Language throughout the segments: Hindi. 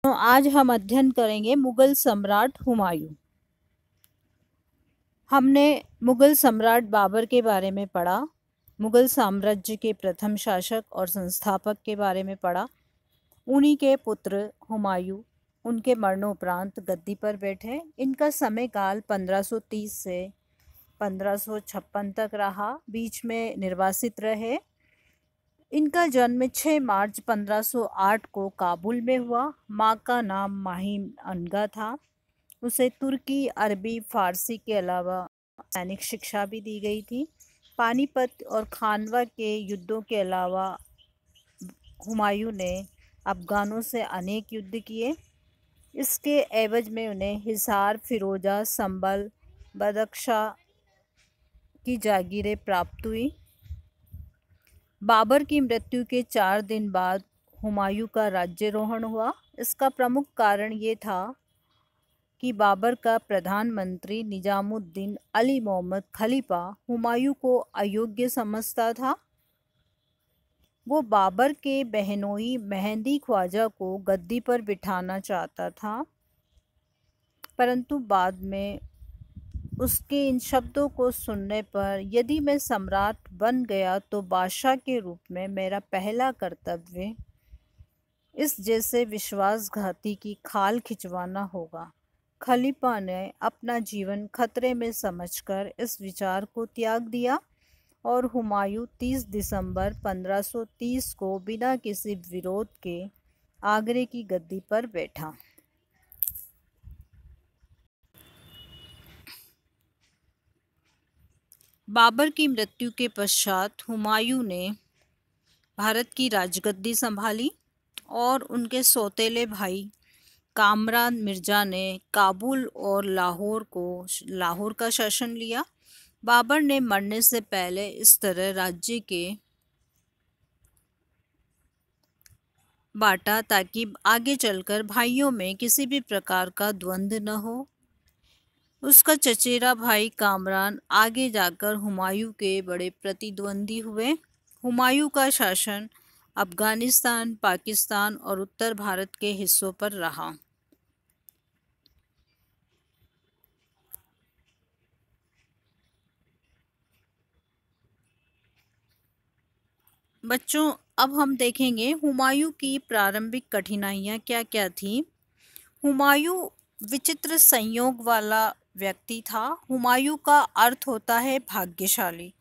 तो आज हम अध्ययन करेंगे मुगल सम्राट हुमायूं। हमने मुगल सम्राट बाबर के बारे में पढ़ा, मुगल साम्राज्य के प्रथम शासक और संस्थापक के बारे में पढ़ा। उन्हीं के पुत्र हुमायूं उनके मरणोपरांत गद्दी पर बैठे। इनका समय काल 1530 से 1556 तक रहा, बीच में निर्वासित रहे। इनका जन्म 6 मार्च 1508 को काबुल में हुआ। माँ का नाम माहिम अनगा था। उसे तुर्की, अरबी, फारसी के अलावा सैनिक शिक्षा भी दी गई थी। पानीपत और खानवा के युद्धों के अलावा हुमायूं ने अफगानों से अनेक युद्ध किए। इसके एवज में उन्हें हिसार, फिरोजा, संभल, बदख्शा की जागीरें प्राप्त हुई। बाबर की मृत्यु के 4 दिन बाद हुमायूं का राज्यारोहण हुआ। इसका प्रमुख कारण ये था कि बाबर का प्रधानमंत्री निजामुद्दीन अली मोहम्मद खलीफा हुमायूं को अयोग्य समझता था। वो बाबर के बहनोई मेहंदी ख्वाजा को गद्दी पर बिठाना चाहता था, परंतु बाद में उसके इन शब्दों को सुनने पर, यदि मैं सम्राट बन गया तो बादशाह के रूप में मेरा पहला कर्तव्य इस जैसे विश्वासघाती की खाल खिंचवाना होगा। खलीफा ने अपना जीवन खतरे में समझकर इस विचार को त्याग दिया और हुमायूं 30 दिसंबर 1530 को बिना किसी विरोध के आगरे की गद्दी पर बैठा। बाबर की मृत्यु के पश्चात हुमायूं ने भारत की राजगद्दी संभाली और उनके सौतेले भाई कामरान मिर्जा ने काबुल और लाहौर का शासन लिया। बाबर ने मरने से पहले इस तरह राज्य के बांटा ताकि आगे चलकर भाइयों में किसी भी प्रकार का द्वंद्व न हो। उसका चचेरा भाई कामरान आगे जाकर हुमायूं के बड़े प्रतिद्वंदी हुए। हुमायूं का शासन अफगानिस्तान, पाकिस्तान और उत्तर भारत के हिस्सों पर रहा। बच्चों, अब हम देखेंगे हुमायूं की प्रारंभिक कठिनाइयाँ क्या क्या थीं। हुमायूं विचित्र संयोग वाला व्यक्ति था। हुमायूं का अर्थ होता है भाग्यशाली,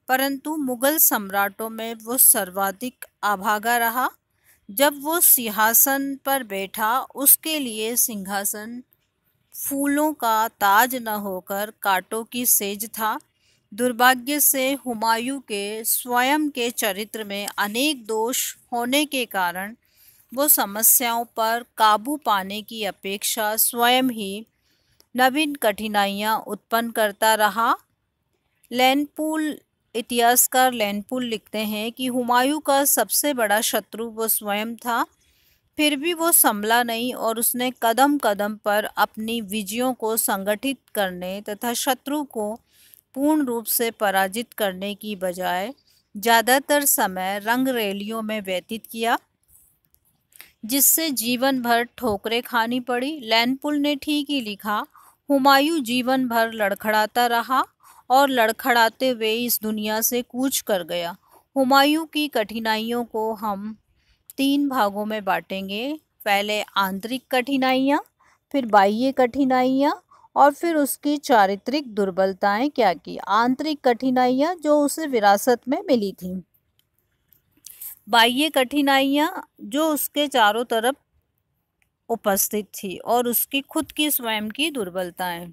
परंतु मुगल सम्राटों में वो सर्वाधिक अभागा रहा। जब वो सिंहासन पर बैठा, उसके लिए सिंहासन फूलों का ताज न होकर कांटों की सेज था। दुर्भाग्य से हुमायूं के स्वयं के चरित्र में अनेक दोष होने के कारण वो समस्याओं पर काबू पाने की अपेक्षा स्वयं ही नवीन कठिनाइयां उत्पन्न करता रहा। लैनपूल इतिहासकार लैनपूल लिखते हैं कि हुमायूं का सबसे बड़ा शत्रु वो स्वयं था। फिर भी वो संभला नहीं और उसने कदम कदम पर अपनी विजयों को संगठित करने तथा शत्रु को पूर्ण रूप से पराजित करने की बजाय ज़्यादातर समय रंगरैलियों में व्यतीत किया, जिससे जीवन भर ठोकरें खानी पड़ी। लैनपुल ने ठीक ही लिखा, हुमायूं जीवन भर लड़खड़ाता रहा और लड़खड़ाते हुए इस दुनिया से कूच कर गया। हुमायूं की कठिनाइयों को हम 3 भागों में बांटेंगे। पहले आंतरिक कठिनाइयाँ, फिर बाह्य कठिनाइयाँ और फिर उसकी चारित्रिक दुर्बलताएं क्या की। आंतरिक कठिनाइयाँ जो उसे विरासत में मिली थी, बाह्य कठिनाइयाँ जो उसके चारों तरफ उपस्थित थी और उसकी खुद की स्वयं की दुर्बलताएं।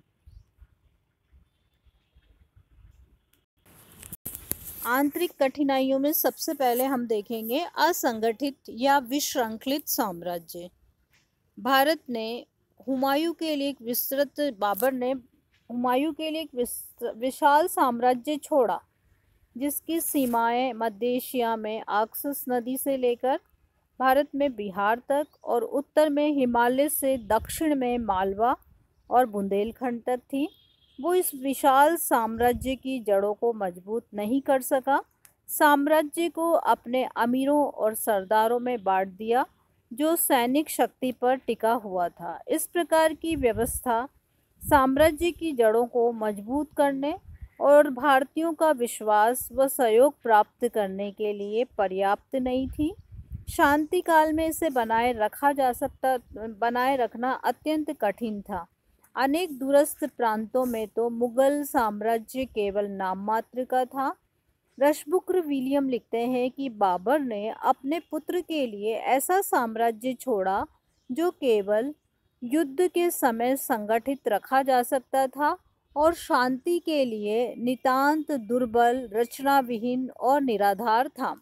आंतरिक कठिनाइयों में सबसे पहले हम देखेंगे असंगठित या विश्रंखलित साम्राज्य। बाबर ने हुमायूं के लिए एक विशाल साम्राज्य छोड़ा, जिसकी सीमाएं मध्य एशिया में आक्सस नदी से लेकर भारत में बिहार तक और उत्तर में हिमालय से दक्षिण में मालवा और बुंदेलखंड तक थी। वो इस विशाल साम्राज्य की जड़ों को मजबूत नहीं कर सका। साम्राज्य को अपने अमीरों और सरदारों में बांट दिया। जो सैनिक शक्ति पर टिका हुआ था। इस प्रकार की व्यवस्था साम्राज्य की जड़ों को मजबूत करने और भारतीयों का विश्वास व सहयोग प्राप्त करने के लिए पर्याप्त नहीं थी। शांति काल में इसे बनाए रखना अत्यंत कठिन था। अनेक दूरस्थ प्रांतों में तो मुगल साम्राज्य केवल नाम मात्र का था। रशबुक्र विलियम लिखते हैं कि बाबर ने अपने पुत्र के लिए ऐसा साम्राज्य छोड़ा जो केवल युद्ध के समय संगठित रखा जा सकता था और शांति के लिए नितांत दुर्बल, रचनाविहीन और निराधार था।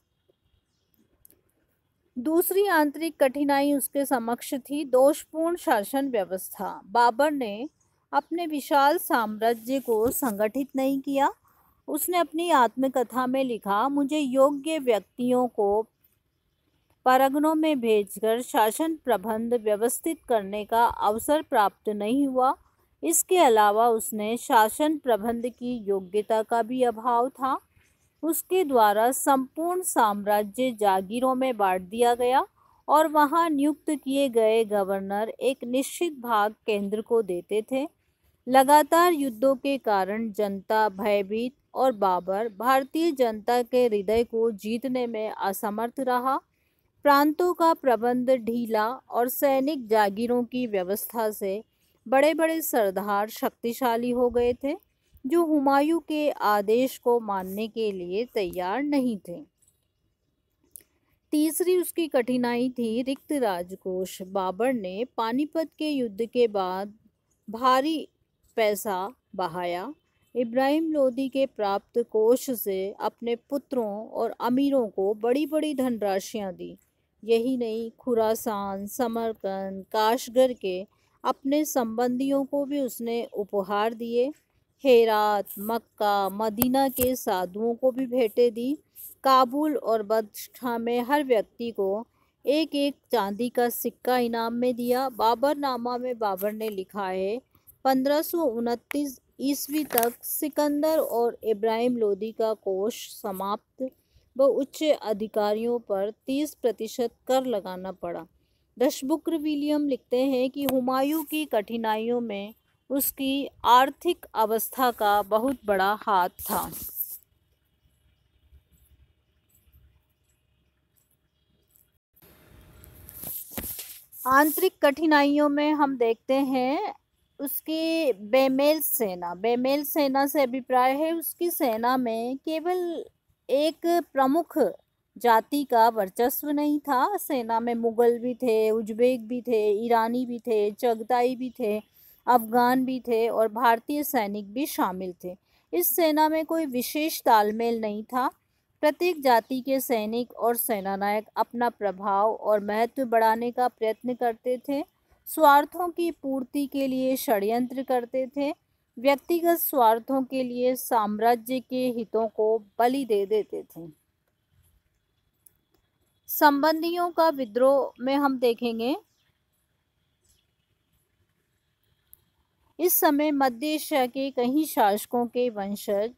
दूसरी आंतरिक कठिनाई उसके समक्ष थी दोषपूर्ण शासन व्यवस्था। बाबर ने अपने विशाल साम्राज्य को संगठित नहीं किया। उसने अपनी आत्मकथा में लिखा, मुझे योग्य व्यक्तियों को परगनों में भेजकर शासन प्रबंध व्यवस्थित करने का अवसर प्राप्त नहीं हुआ। इसके अलावा उसने शासन प्रबंध की योग्यता का भी अभाव था। उसके द्वारा संपूर्ण साम्राज्य जागीरों में बांट दिया गया और वहां नियुक्त किए गए गवर्नर एक निश्चित भाग केंद्र को देते थे। लगातार युद्धों के कारण जनता भयभीत और बाबर भारतीय जनता के हृदय को जीतने में असमर्थ रहा। प्रांतों का प्रबंध ढीला और सैनिक जागीरों की व्यवस्था से बड़े बड़े सरदार शक्तिशाली हो गए थे जो हुमायूं के आदेश को मानने के लिए तैयार नहीं थे। तीसरी उसकी कठिनाई थी रिक्त राजकोष। बाबर ने पानीपत के युद्ध के बाद भारी पैसा बहाया। इब्राहिम लोदी के प्राप्त कोष से अपने पुत्रों और अमीरों को बड़ी बड़ी धनराशियां दी। यही नहीं, खुरासान, समरकंद, काशगर के अपने संबंधियों को भी उसने उपहार दिए। हेरात, मक्का, मदीना के साधुओं को भी भेंटें दी। काबुल और बदख्शां में हर व्यक्ति को एक एक चांदी का सिक्का इनाम में दिया। बाबरनामा में बाबर ने लिखा है, 1529 ईस्वी तक सिकंदर और इब्राहिम लोदी का कोष समाप्त व उच्च अधिकारियों पर 30% कर लगाना पड़ा। रशबुक्र विलियम लिखते हैं कि हुमायूं की कठिनाइयों में उसकी आर्थिक अवस्था का बहुत बड़ा हाथ था। आंतरिक कठिनाइयों में हम देखते हैं उसकी बेमेल सेना से अभिप्राय है उसकी सेना में केवल एक प्रमुख जाति का वर्चस्व नहीं था। सेना में मुगल भी थे, उज्बेक भी थे, ईरानी भी थे, चगताई भी थे, अफगान भी थे और भारतीय सैनिक भी शामिल थे। इस सेना में कोई विशेष तालमेल नहीं था। प्रत्येक जाति के सैनिक और सेनानायक अपना प्रभाव और महत्व बढ़ाने का प्रयत्न करते थे। स्वार्थों की पूर्ति के लिए षड्यंत्र करते थे। व्यक्तिगत स्वार्थों के लिए साम्राज्य के हितों को बलि दे देते थे। संबंधियों का विद्रोह में हम देखेंगे, इस समय मध्य एशिया के कई शासकों के वंशज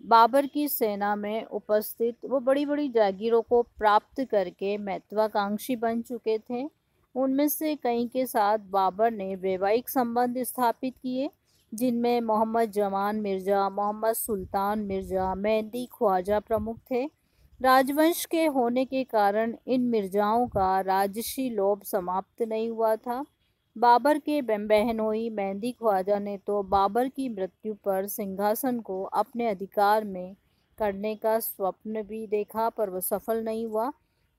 बाबर की सेना में उपस्थित वो बड़ी बड़ी जागीरों को प्राप्त करके महत्वाकांक्षी बन चुके थे। उनमें से कई के साथ बाबर ने वैवाहिक संबंध स्थापित किए, जिनमें मोहम्मद जमान मिर्जा, मोहम्मद सुल्तान मिर्जा, मेहंदी ख्वाजा प्रमुख थे। राजवंश के होने के कारण इन मिर्जाओं का राजसी लोभ समाप्त नहीं हुआ था। बाबर के बहनोई मेहंदी ख्वाजा ने तो बाबर की मृत्यु पर सिंहासन को अपने अधिकार में करने का स्वप्न भी देखा, पर वह सफल नहीं हुआ।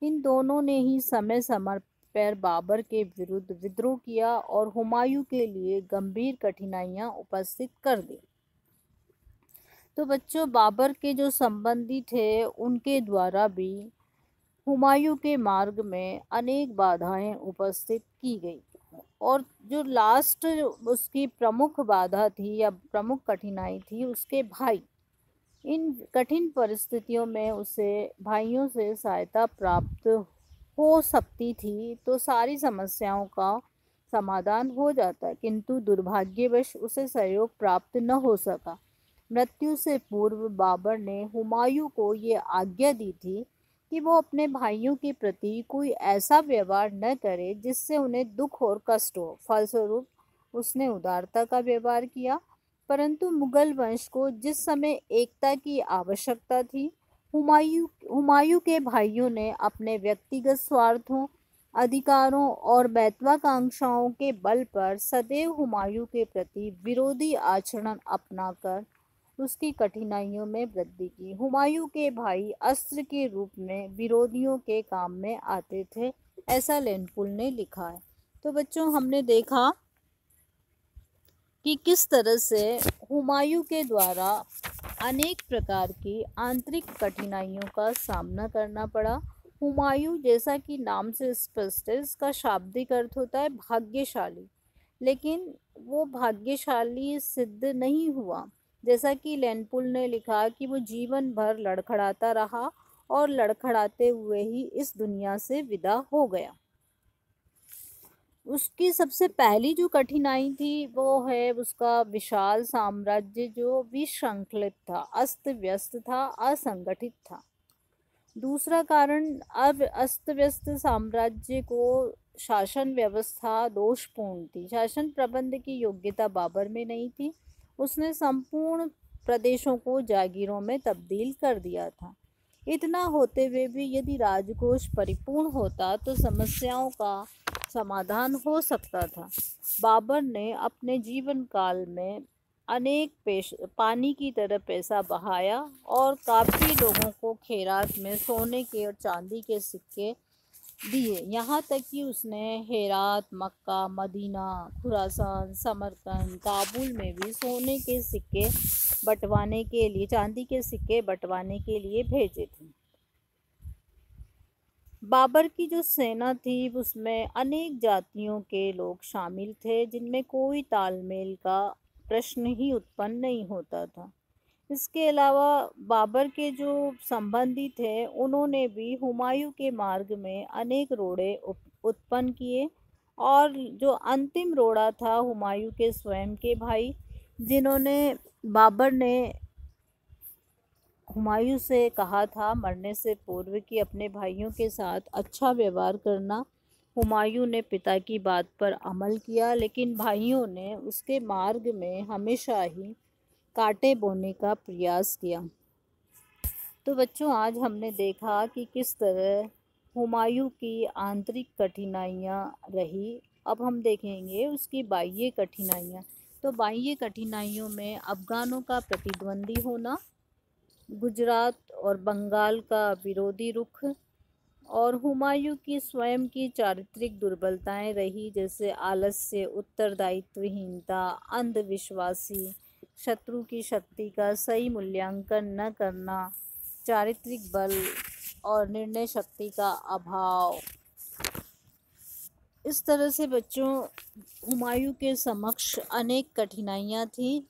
इन दोनों ने ही समय समय पर बाबर के विरुद्ध विद्रोह किया और हुमायूं के लिए गंभीर कठिनाइयां उपस्थित कर दी। तो बच्चों, बाबर के जो संबंधी थे उनके द्वारा भी हुमायूं के मार्ग में अनेक बाधाएं उपस्थित की गई और जो लास्ट उसकी प्रमुख बाधा थी या प्रमुख कठिनाई थी उसके भाई। इन कठिन परिस्थितियों में उसे भाइयों से सहायता प्राप्त हो सकती थी तो सारी समस्याओं का समाधान हो जाता, किंतु दुर्भाग्यवश उसे सहयोग प्राप्त न हो सका। मृत्यु से पूर्व बाबर ने हुमायूं को ये आज्ञा दी थी कि वो अपने भाइयों के प्रति कोई ऐसा व्यवहार न करे जिससे उन्हें दुख और कष्ट हो। फलस्वरूप उसने उदारता का व्यवहार किया। परंतु मुगल वंश को जिस समय एकता की आवश्यकता थी, हुमायूं के भाइयों ने अपने व्यक्तिगत स्वार्थों, अधिकारों और महत्वाकांक्षाओं के बल पर सदैव हुमायूं के प्रति विरोधी आचरण अपनाकर उसकी कठिनाइयों में वृद्धि की। हुमायूं के भाई अस्त्र के रूप में विरोधियों के काम में आते थे, ऐसा लेनपुल ने लिखा है। तो बच्चों, हमने देखा कि किस तरह से हुमायूं के द्वारा अनेक प्रकार की आंतरिक कठिनाइयों का सामना करना पड़ा। हुमायूं, जैसा कि नाम से स्पष्ट है, इसका शाब्दिक अर्थ होता है भाग्यशाली, लेकिन वो भाग्यशाली सिद्ध नहीं हुआ। जैसा कि लेनपुल ने लिखा कि वो जीवन भर लड़खड़ाता रहा और लड़खड़ाते हुए ही इस दुनिया से विदा हो गया। उसकी सबसे पहली जो कठिनाई थी वो है उसका विशाल साम्राज्य जो विश्रंखलित था, अस्त व्यस्त था, असंगठित था। दूसरा कारण, अब अस्त व्यस्त साम्राज्य को शासन व्यवस्था दोषपूर्ण थी। शासन प्रबंध की योग्यता बाबर में नहीं थी। उसने संपूर्ण प्रदेशों को जागीरों में तब्दील कर दिया था। इतना होते हुए भी यदि राजकोष परिपूर्ण होता तो समस्याओं का समाधान हो सकता था। बाबर ने अपने जीवन काल में अनेक पानी की तरह पैसा बहाया और काफ़ी लोगों को खैरात में सोने के और चांदी के सिक्के दिए। यहाँ तक कि उसने हेरात, मक्का, मदीना, खुरासान, समरकंद, काबुल में भी सोने के सिक्के बंटवाने के लिए, चांदी के सिक्के बंटवाने के लिए भेजे थे। बाबर की जो सेना थी उसमें अनेक जातियों के लोग शामिल थे, जिनमें कोई तालमेल का प्रश्न ही उत्पन्न नहीं होता था। इसके अलावा बाबर के जो संबंधी थे उन्होंने भी हुमायूं के मार्ग में अनेक रोड़े उत्पन्न किए, और जो अंतिम रोड़ा था हुमायूं के स्वयं के भाई, जिन्होंने बाबर ने हुमायूं से कहा था मरने से पूर्व कि अपने भाइयों के साथ अच्छा व्यवहार करना। हुमायूं ने पिता की बात पर अमल किया, लेकिन भाइयों ने उसके मार्ग में हमेशा ही कांटे बोने का प्रयास किया। तो बच्चों, आज हमने देखा कि किस तरह हुमायूं की आंतरिक कठिनाइयाँ रही। अब हम देखेंगे उसकी बाह्य कठिनाइयाँ। तो बाह्य कठिनाइयों में अफगानों का प्रतिद्वंदी होना, गुजरात और बंगाल का विरोधी रुख, और हुमायूं की स्वयं की चारित्रिक दुर्बलताएं रही, जैसे आलस्य, उत्तरदायित्वहीनता, अंधविश्वासी, शत्रु की शक्ति का सही मूल्यांकन न करना, चारित्रिक बल और निर्णय शक्ति का अभाव। इस तरह से बच्चों, हुमायूं के समक्ष अनेक कठिनाइयां थीं,